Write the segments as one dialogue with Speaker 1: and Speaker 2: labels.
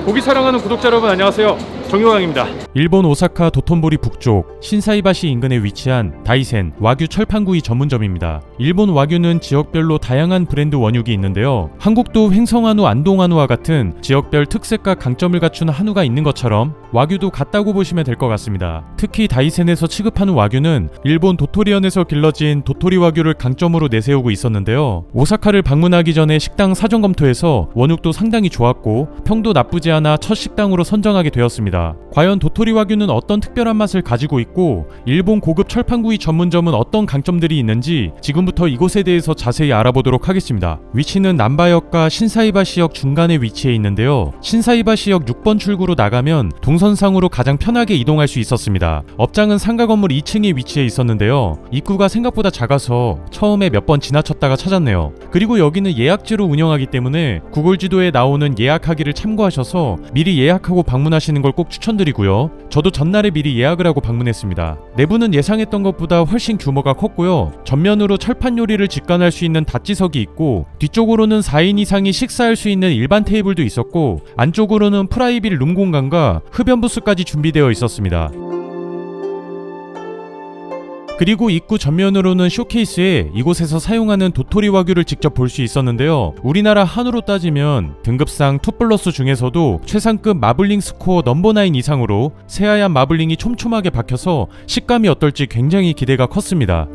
Speaker 1: 고기 사랑하는 구독자 여러분 안녕하세요. 정용왕입니다.
Speaker 2: 일본 오사카 도톤보리 북쪽 신사이바시 인근에 위치한 다이센 와규 철판구이 전문점입니다. 일본 와규는 지역별로 다양한 브랜드 원육이 있는데요. 한국도 횡성한우, 안동한우와 같은 지역별 특색과 강점을 갖춘 한우가 있는 것처럼 와규도 같다고 보시면 될 것 같습니다. 특히 다이센에서 취급하는 와규는 일본 도토리현에서 길러진 도토리 와규를 강점으로 내세우고 있었는데요. 오사카를 방문하기 전에 식당 사전 검토해서 원육도 상당히 좋았고 평도 나쁘지 않아 첫 식당으로 선정하게 되었습니다. 과연 도토리 와규는 어떤 특별한 맛을 가지고 있고 일본 고급 철판구이 전문점은 어떤 강점들이 있는지 지금부터 이곳에 대해서 자세히 알아보도록 하겠습니다. 위치는 남바역과 신사이바시역 중간에 위치해 있는데요. 신사이바시역 6번 출구로 나가면 동선상으로 가장 편하게 이동할 수 있었습니다. 업장은 상가 건물 2층에 위치해 있었는데요. 입구가 생각보다 작아서 처음에 몇 번 지나쳤다가 찾았네요. 그리고 여기는 예약제로 운영하기 때문에 구글 지도에 나오는 예약하기를 참고하셔서 미리 예약하고 방문하시는 걸 꼭 추천드리고요. 저도 전날에 미리 예약을 하고 방문했습니다. 내부는 예상했던 것보다 훨씬 규모가 컸고요. 전면으로 철판 요리를 직관할 수 있는 다찌석이 있고 뒤쪽으로는 4인 이상이 식사할 수 있는 일반 테이블도 있었고 안쪽으로는 프라이빗 룸 공간과 흡연 부스까지 준비되어 있었습니다. 그리고 입구 전면으로는 쇼케이스에 이곳에서 사용하는 도토리 와규를 직접 볼 수 있었는데요. 우리나라 한우로 따지면 등급상 2+ 중에서도 최상급 마블링 스코어 넘버9 이상으로 새하얀 마블링이 촘촘하게 박혀서 식감이 어떨지 굉장히 기대가 컸습니다.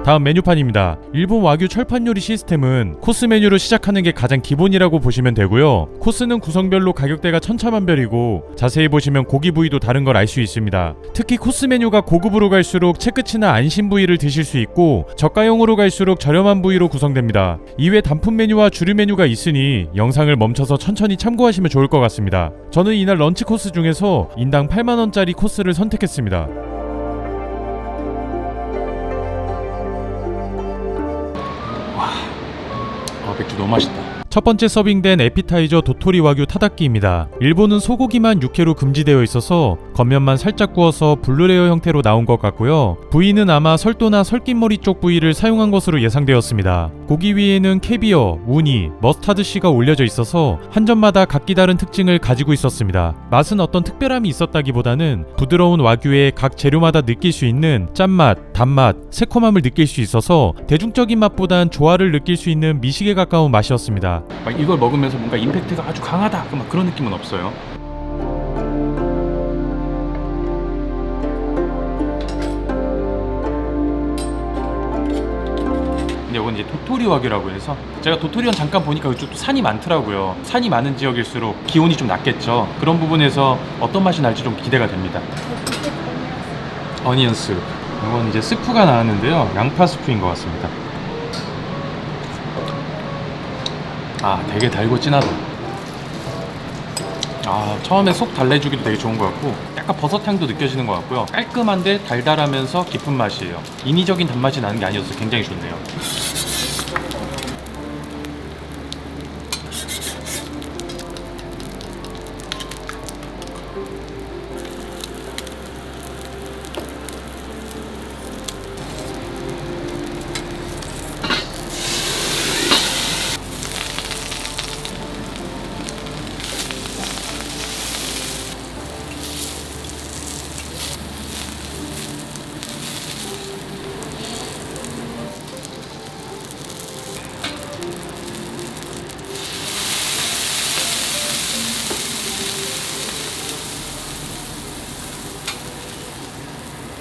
Speaker 2: 다음 메뉴판입니다. 일본 와규 철판 요리 시스템은 코스 메뉴로 시작하는 게 가장 기본이라고 보시면 되고요. 코스는 구성별로 가격대가 천차만별이고 자세히 보시면 고기 부위도 다른 걸 알 수 있습니다. 특히 코스 메뉴가 고급으로 갈수록 채끝이나 안심 부위를 드실 수 있고 저가형으로 갈수록 저렴한 부위로 구성됩니다. 이외 단품 메뉴와 주류 메뉴가 있으니 영상을 멈춰서 천천히 참고하시면 좋을 것 같습니다. 저는 이날 런치 코스 중에서 인당 8만원짜리 코스를 선택했습니다.
Speaker 1: 맥주 너무 맛있다.
Speaker 2: 첫 번째 서빙된 에피타이저 도토리 와규 타다키입니다. 일본은 소고기만 육회로 금지되어 있어서 겉면만 살짝 구워서 블루레어 형태로 나온 것 같고요. 부위는 아마 설도나 설깃머리 쪽 부위를 사용한 것으로 예상되었습니다. 고기 위에는 캐비어, 우니, 머스타드씨가 올려져 있어서 한 점마다 각기 다른 특징을 가지고 있었습니다. 맛은 어떤 특별함이 있었다기보다는 부드러운 와규의 각 재료마다 느낄 수 있는 짠맛, 단맛, 새콤함을 느낄 수 있어서 대중적인 맛보단 조화를 느낄 수 있는 미식에 가까운 맛이었습니다.
Speaker 1: 막 이걸 먹으면서 뭔가 임팩트가 아주 강하다 막 그런 느낌은 없어요. 근데 이건 이제 도토리 와규라고 해서 제가 도토리원 잠깐 보니까 이쪽도 산이 많더라고요. 산이 많은 지역일수록 기온이 좀 낮겠죠. 그런 부분에서 어떤 맛이 날지 좀 기대가 됩니다. 어니언 스프. 이건 이제 스프가 나왔는데요. 양파 스프인 것 같습니다. 되게 달고 진하다. 처음에 속 달래주기도 되게 좋은 것 같고 약간 버섯향도 느껴지는 것 같고요. 깔끔한데 달달하면서 깊은 맛이에요. 인위적인 단맛이 나는 게 아니어서 굉장히 좋네요.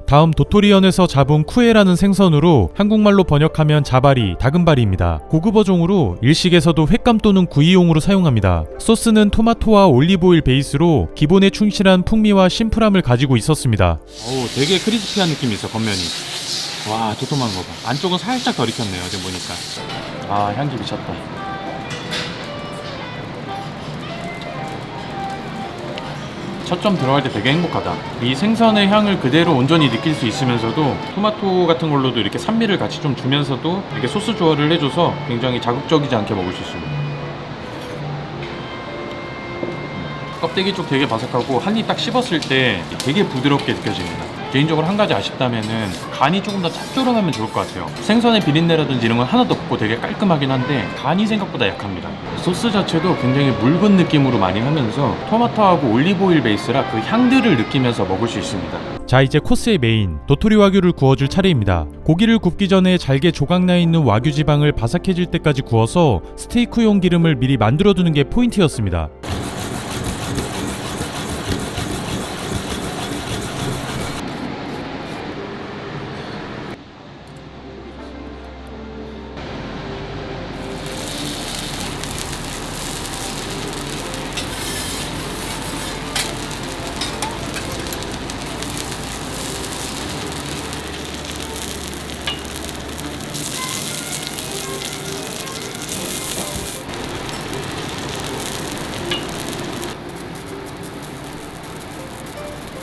Speaker 2: 다음 도토리현에서 잡은 쿠에라는 생선으로 한국말로 번역하면 자바리, 다금바리입니다. 고급어종으로 일식에서도 횟감 또는 구이용으로 사용합니다. 소스는 토마토와 올리브오일 베이스로 기본에 충실한 풍미와 심플함을 가지고 있었습니다.
Speaker 1: 되게 크리스피한 느낌이 있어. 겉면이. 와, 도톰한 거 봐. 안쪽은 살짝 덜 익혔네요 지금 보니까. 향기 미쳤다. 첫 점 들어갈 때 되게 행복하다. 이 생선의 향을 그대로 온전히 느낄 수 있으면서도 토마토 같은 걸로도 이렇게 산미를 같이 좀 주면서도 이렇게 소스 조화를 해줘서 굉장히 자극적이지 않게 먹을 수 있습니다. 껍데기 쪽 되게 바삭하고 한 입 딱 씹었을 때 되게 부드럽게 느껴집니다. 개인적으로 한 가지 아쉽다면은 간이 조금 더 짭조름하면 좋을 것 같아요. 생선의 비린내라든지 이런 건 하나도 없고 되게 깔끔하긴 한데 간이 생각보다 약합니다. 소스 자체도 굉장히 묽은 느낌으로 많이 하면서 토마토하고 올리브오일 베이스라 그 향들을 느끼면서 먹을 수 있습니다.
Speaker 2: 자, 이제 코스의 메인 도토리 와규를 구워줄 차례입니다. 고기를 굽기 전에 잘게 조각나 있는 와규 지방을 바삭해질 때까지 구워서 스테이크용 기름을 미리 만들어두는 게 포인트였습니다.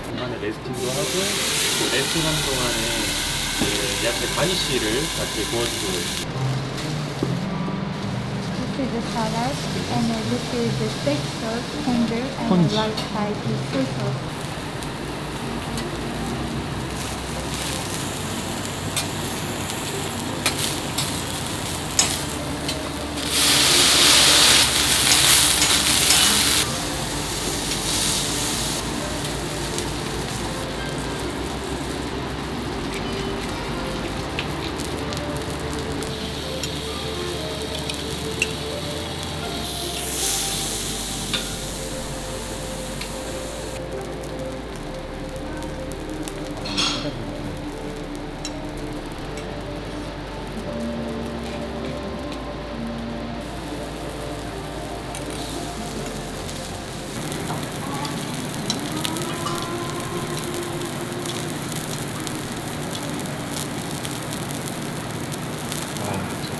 Speaker 1: 중간에 레스팅도 하고 또 레스팅하는 동안에 그 야채 가니쉬를 같이 구워주고 있습니다.
Speaker 3: This is the salad, and this is the steak sauce, tender, and
Speaker 1: Ponche.
Speaker 3: the right side is soy sauce.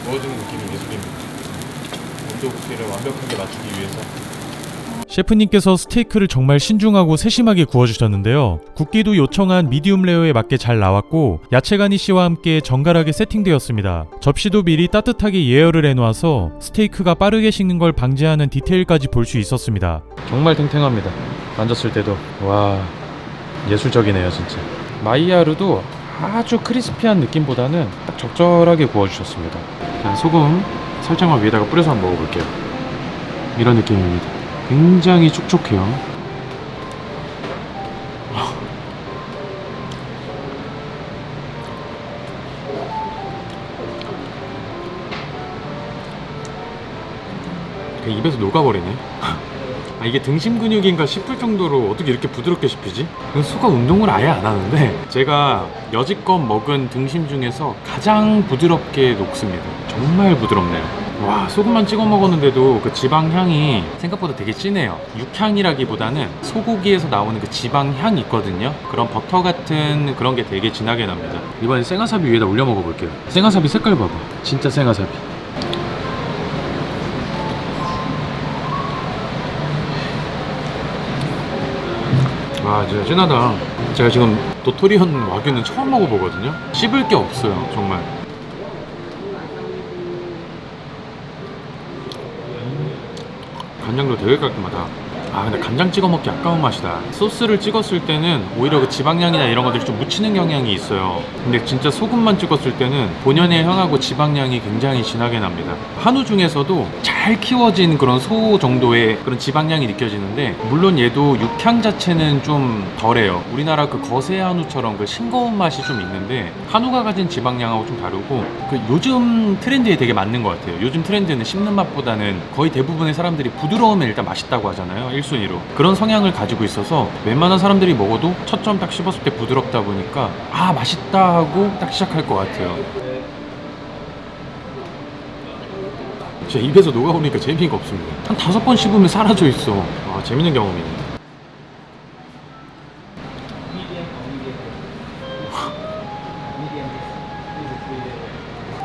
Speaker 1: 구워주는 느낌이 예술입니다. 온도 굽기를 완벽하게 맞추기 위해서.
Speaker 2: 셰프님께서 스테이크를 정말 신중하고 세심하게 구워주셨는데요. 굽기도 요청한 미디움 레어에 맞게 잘 나왔고 야채 가니쉬와 함께 정갈하게 세팅되었습니다. 접시도 미리 따뜻하게 예열을 해놓아서 스테이크가 빠르게 식는 걸 방지하는 디테일까지 볼 수 있었습니다.
Speaker 1: 정말 탱탱합니다. 만졌을 때도 와 예술적이네요 진짜. 마이야르도 아주 크리스피한 느낌보다는 딱 적절하게 구워주셨습니다. 그냥 소금 살짝만 위에다가 뿌려서 한번 먹어볼게요. 이런 느낌입니다. 굉장히 촉촉해요. 그냥 입에서 녹아버리네. 아, 이게 등심 근육인가 싶을 정도로 어떻게 이렇게 부드럽게 씹히지? 소가 운동을 아예 안 하는데 제가 여지껏 먹은 등심 중에서 가장 부드럽게 녹습니다. 정말 부드럽네요. 와, 소금만 찍어 먹었는데도 그 지방 향이 생각보다 되게 진해요. 육향이라기보다는 소고기에서 나오는 그 지방 향이 있거든요. 그런 버터 같은 그런 게 되게 진하게 납니다. 이번엔 생와사비 위에다 올려 먹어볼게요. 생와사비 색깔 봐봐. 진짜 생와사비. 아, 진짜 진하다. 제가 지금 도토리온 와규는 처음 먹어보거든요. 씹을 게 없어요, 정말. 간장도 되게 깔끔하다. 아, 근데 간장 찍어 먹기 아까운 맛이다. 소스를 찍었을 때는 오히려 그 지방량이나 이런 것들이 좀 묻히는 경향이 있어요. 근데 진짜 소금만 찍었을 때는 본연의 향하고 지방량이 굉장히 진하게 납니다. 한우 중에서도 잘 키워진 그런 소 정도의 그런 지방량이 느껴지는데, 물론 얘도 육향 자체는 좀 덜해요. 우리나라 그 거세 한우처럼 그 싱거운 맛이 좀 있는데, 한우가 가진 지방량하고 좀 다르고, 그 요즘 트렌드에 되게 맞는 것 같아요. 요즘 트렌드는 씹는 맛보다는 거의 대부분의 사람들이 부드러우면 일단 맛있다고 하잖아요. 1순위로. 그런 성향을 가지고 있어서 웬만한 사람들이 먹어도 첫 점 딱 씹었을 때 부드럽다 보니까 아, 맛있다 하고 딱 시작할 것 같아요. 진짜 입에서 녹아오니까 재미가 없습니다. 한 5번 씹으면 사라져 있어. 아, 재밌는 경험이네.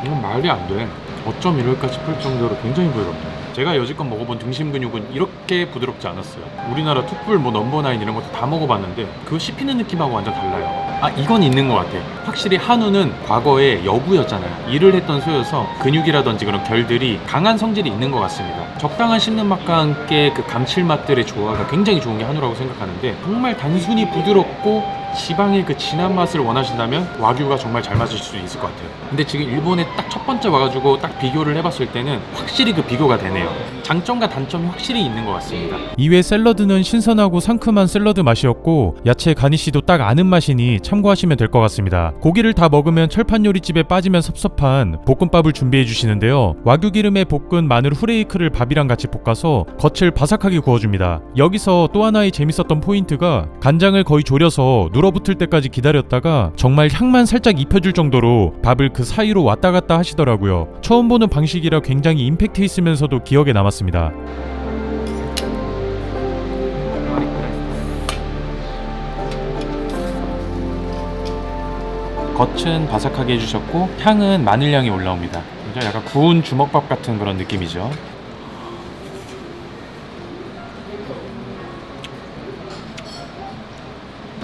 Speaker 1: 이건 말이 안 돼. 어쩜 이럴까 싶을 정도로 굉장히 부드럽다. 제가 여지껏 먹어본 등심 근육은 이렇게 부드럽지 않았어요. 우리나라 툭불 뭐 넘버9 이런 것도 다 먹어봤는데 그거 씹히는 느낌하고 완전 달라요. 아, 이건 있는 것 같아. 확실히 한우는 과거에 여부였잖아요. 일을 했던 소여서 근육이라든지 그런 결들이 강한 성질이 있는 것 같습니다. 적당한 씹는 맛과 함께 그 감칠맛들의 조화가 굉장히 좋은 게 한우라고 생각하는데, 정말 단순히 부드럽고 지방의 그 진한 맛을 원하신다면 와규가 정말 잘 맞을 수 있을 것 같아요. 근데 지금 일본에 딱 첫 번째 와가지고 딱 비교를 해봤을 때는 확실히 그 비교가 되네요. 장점과 단점이 확실히 있는 것 같습니다.
Speaker 2: 이외 샐러드는 신선하고 상큼한 샐러드 맛이었고 야채 가니쉬도 딱 아는 맛이니 참고하시면 될 것 같습니다. 고기를 다 먹으면 철판 요리집에 빠지면 섭섭한 볶음밥을 준비해 주시는데요. 와규 기름에 볶은 마늘 후레이크를 밥이랑 같이 볶아서 겉을 바삭하게 구워줍니다. 여기서 또 하나의 재밌었던 포인트가 간장을 거의 졸여서 눌어붙을 때까지 기다렸다가 정말 향만 살짝 입혀줄 정도로 밥을 그 사이로 왔다 갔다 하시더라고요. 처음 보는 방식이라 굉장히 임팩트 있으면서도 기억에 남았습니다.
Speaker 1: 겉은 바삭하게 해주셨고 향은 마늘향이 올라옵니다. 약간 구운 주먹밥 같은 그런 느낌이죠.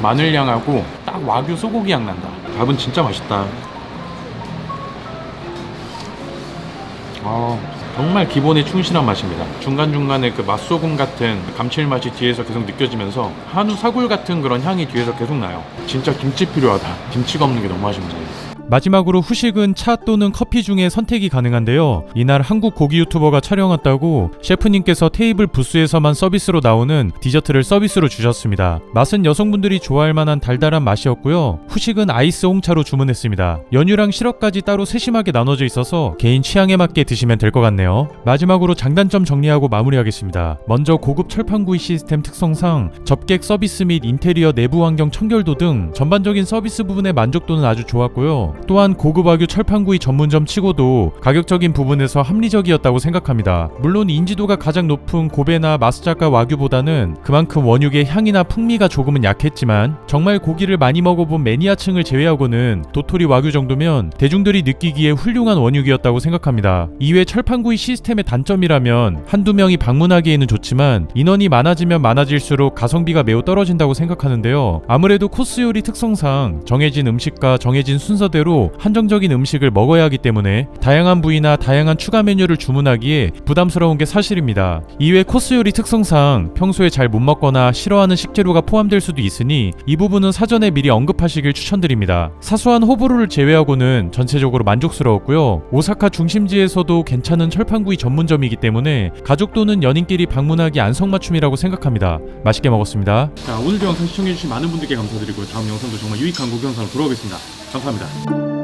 Speaker 1: 마늘향하고 딱 와규 소고기 향 난다. 밥은 진짜 맛있다. 정말 기본에 충실한 맛입니다. 중간중간에 그 맛소금 같은 감칠맛이 뒤에서 계속 느껴지면서 한우 사골 같은 그런 향이 뒤에서 계속 나요. 진짜 김치 필요하다. 김치가 없는 게 너무 아쉽네요.
Speaker 2: 마지막으로 후식은 차 또는 커피 중에 선택이 가능한데요. 이날 한국 고기 유튜버가 촬영왔다고 셰프님께서 테이블 부스에서만 서비스로 나오는 디저트를 서비스로 주셨습니다. 맛은 여성분들이 좋아할 만한 달달한 맛이었고요. 후식은 아이스 홍차로 주문했습니다. 연유랑 시럽까지 따로 세심하게 나눠져 있어서 개인 취향에 맞게 드시면 될 것 같네요. 마지막으로 장단점 정리하고 마무리하겠습니다. 먼저 고급 철판구이 시스템 특성상 접객 서비스 및 인테리어 내부 환경 청결도 등 전반적인 서비스 부분의 만족도는 아주 좋았고요. 또한 고급 와규 철판구이 전문점 치고도 가격적인 부분에서 합리적이었다고 생각합니다. 물론 인지도가 가장 높은 고베나 마스자카 와규보다는 그만큼 원육의 향이나 풍미가 조금은 약했지만 정말 고기를 많이 먹어본 매니아층을 제외하고는 도토리 와규 정도면 대중들이 느끼기에 훌륭한 원육이었다고 생각합니다. 이외 철판구이 시스템의 단점이라면 한두 명이 방문하기에는 좋지만 인원이 많아지면 많아질수록 가성비가 매우 떨어진다고 생각하는데요. 아무래도 코스 요리 특성상 정해진 음식과 정해진 순서대로 한정적인 음식을 먹어야 하기 때문에 다양한 부위나 다양한 추가 메뉴를 주문하기에 부담스러운 게 사실입니다. 이외 코스 요리 특성상 평소에 잘 못 먹거나 싫어하는 식재료가 포함될 수도 있으니 이 부분은 사전에 미리 언급하시길 추천드립니다. 사소한 호불호를 제외하고는 전체적으로 만족스러웠고요. 오사카 중심지에서도 괜찮은 철판구이 전문점이기 때문에 가족 또는 연인끼리 방문하기 안성맞춤이라고 생각합니다. 맛있게 먹었습니다.
Speaker 1: 자, 오늘도 영상 시청해주신 많은 분들께 감사드리고요. 다음 영상도 정말 유익한 고기 영상으로 돌아오겠습니다. 감사합니다.